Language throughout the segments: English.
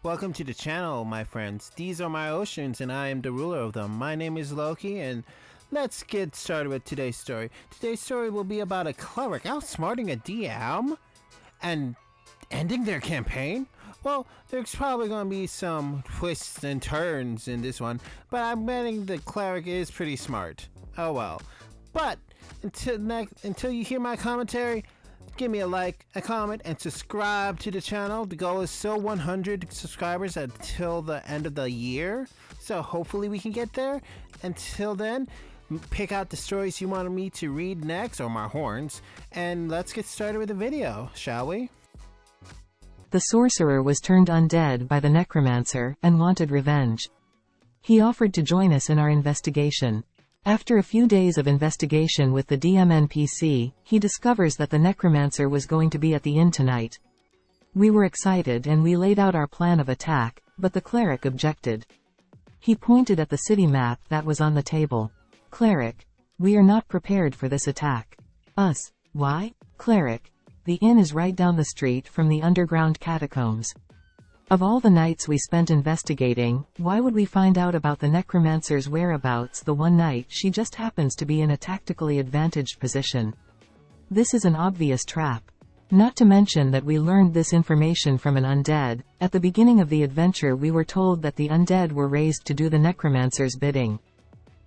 Welcome to the channel, my friends. These are my oceans and I am the ruler of them. My name is Loki and let's get started with today's story. Today's story will be about a cleric outsmarting a DM and ending their campaign. Well, there's probably going to be some twists and turns in this one, but I'm betting the cleric is pretty smart. Oh well. But until you hear my commentary, give me a like, a comment, and subscribe to the channel. The goal is still 100 subscribers until the end of the year, so hopefully we can get there. Until then, pick out the stories you wanted me to read next, or my horns, and let's get started with the video, shall we? The sorcerer was turned undead by the necromancer, and wanted revenge. He offered to join us in our investigation. After a few days of investigation with the DM NPC, he discovers that the necromancer was going to be at the inn tonight. We were excited and we laid out our plan of attack, but the cleric objected. He pointed at the city map that was on the table. Cleric, we are not prepared for this attack. Us, why? Cleric, the inn is right down the street from the underground catacombs. Of all the nights we spent investigating, why would we find out about the necromancer's whereabouts the one night she just happens to be in a tactically advantaged position? This is an obvious trap. Not to mention that we learned this information from an undead. At the beginning of the adventure we were told that the undead were raised to do the necromancer's bidding.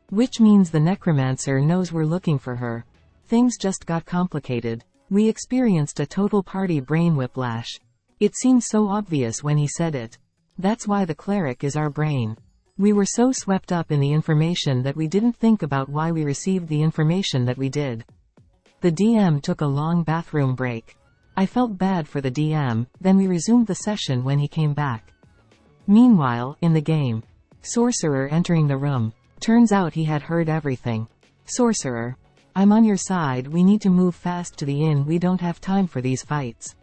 Which means the necromancer knows we're looking for her. Things just got complicated. We experienced a total party brain whiplash. It seemed so obvious when he said it. That's why the cleric is our brain. We were so swept up in the information that we didn't think about why we received the information that we did. The DM took a long bathroom break. I felt bad for the DM, then we resumed the session when he came back. Meanwhile, in the game, sorcerer entering the room. Turns out he had heard everything. Sorcerer, I'm on your side, we need to move fast to the inn, we don't have time for these fights.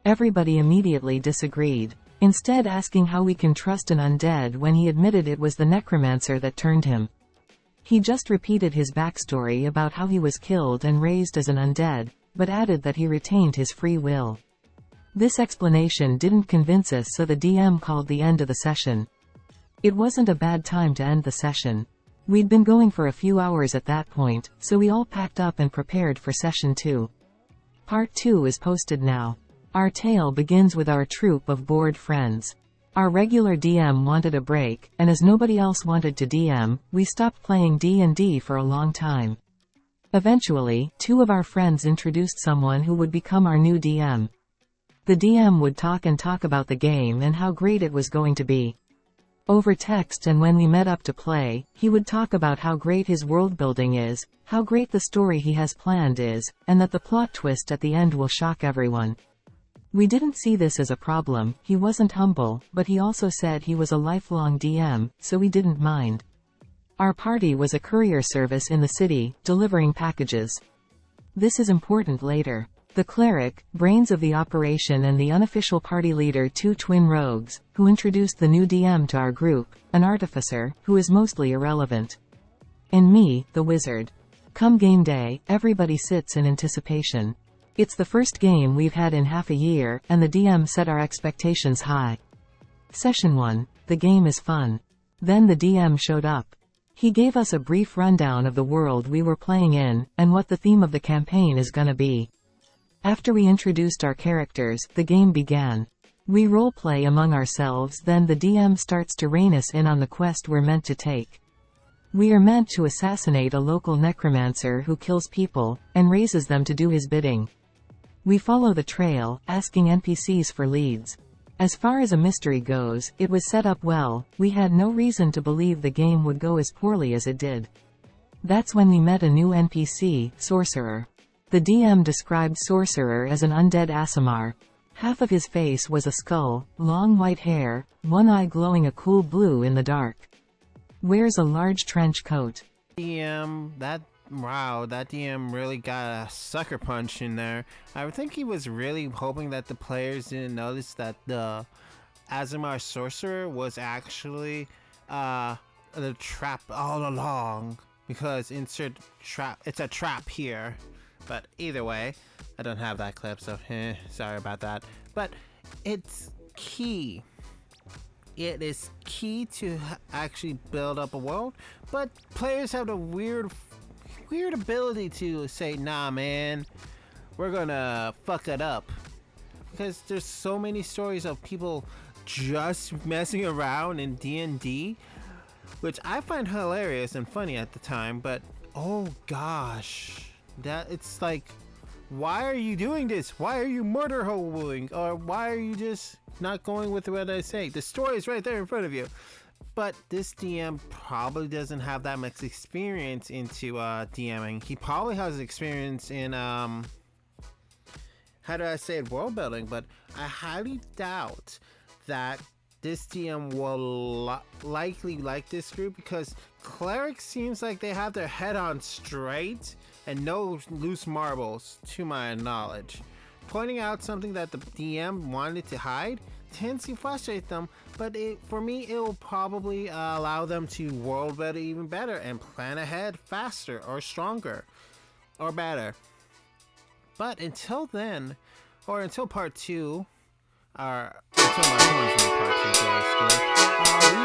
Everybody immediately disagreed, instead asking how we can trust an undead when he admitted it was the necromancer that turned him. He just repeated his backstory about how he was killed and raised as an undead, but added that he retained his free will. This explanation didn't convince us, so the DM called the end of the session. It wasn't a bad time to end the session. We'd been going for a few hours at that point, so we all packed up and prepared for session 2. Part 2 is posted now. Our tale begins with our troop of bored friends. Our regular DM wanted a break, and as nobody else wanted to DM, we stopped playing D&D for a long time. Eventually, 2 of our friends introduced someone who would become our new DM. The DM would talk about the game and how great it was going to be. Over text, and when we met up to play, he would talk about how great his world building is, how great the story he has planned is, and that the plot twist at the end will shock everyone. We didn't see this as a problem. He wasn't humble, but he also said he was a lifelong DM, so we didn't mind. Our party was a courier service in the city, delivering packages. This is important later. The cleric, brains of the operation, and the unofficial party leader, 2 twin rogues, who introduced the new DM to our group, an artificer, who is mostly irrelevant. And me, the wizard. Come game day, everybody sits in anticipation. It's the first game we've had in half a year, and the DM set our expectations high. Session 1. The game is fun. Then the DM showed up. He gave us a brief rundown of the world we were playing in, and what the theme of the campaign is gonna be. After we introduced our characters, the game began. We roleplay among ourselves, then the DM starts to rein us in on the quest we're meant to take. We are meant to assassinate a local necromancer who kills people, and raises them to do his bidding. We follow the trail, asking NPCs for leads. As far as a mystery goes, it was set up well. We had no reason to believe the game would go as poorly as it did. That's when we met a new NPC, Sorcerer. The DM described Sorcerer as an undead Aasimar. Half of his face was a skull, long white hair, one eye glowing a cool blue in the dark. Wears a large trench coat. Wow, that DM really got a sucker punch in there. I would think he was really hoping that the players didn't notice that the Aasimar sorcerer was actually the trap all along, because insert trap, it's a trap here. But either way, I don't have that clip, so sorry about that. But it's key it is key to actually build up a world, but players have the weird ability to say, nah, man, we're gonna fuck it up. Because there's so many stories of people just messing around in D&D, which I find hilarious and funny at the time, but oh gosh, that it's like, why are you doing this? Why are you murder hoboing? Or why are you just not going with what I say? The story is right there in front of you. But this DM probably doesn't have that much experience into DMing. He probably has experience in how do I say it, world building, but I highly doubt that this DM will likely like this group, because cleric seems like they have their head on straight and no loose marbles, to my knowledge. Pointing out something that the DM wanted to hide tends to frustrate them, but for me, it will probably allow them to world build even better and plan ahead faster or stronger or better. But until then, or until part 2, or until my points in part 2, basically,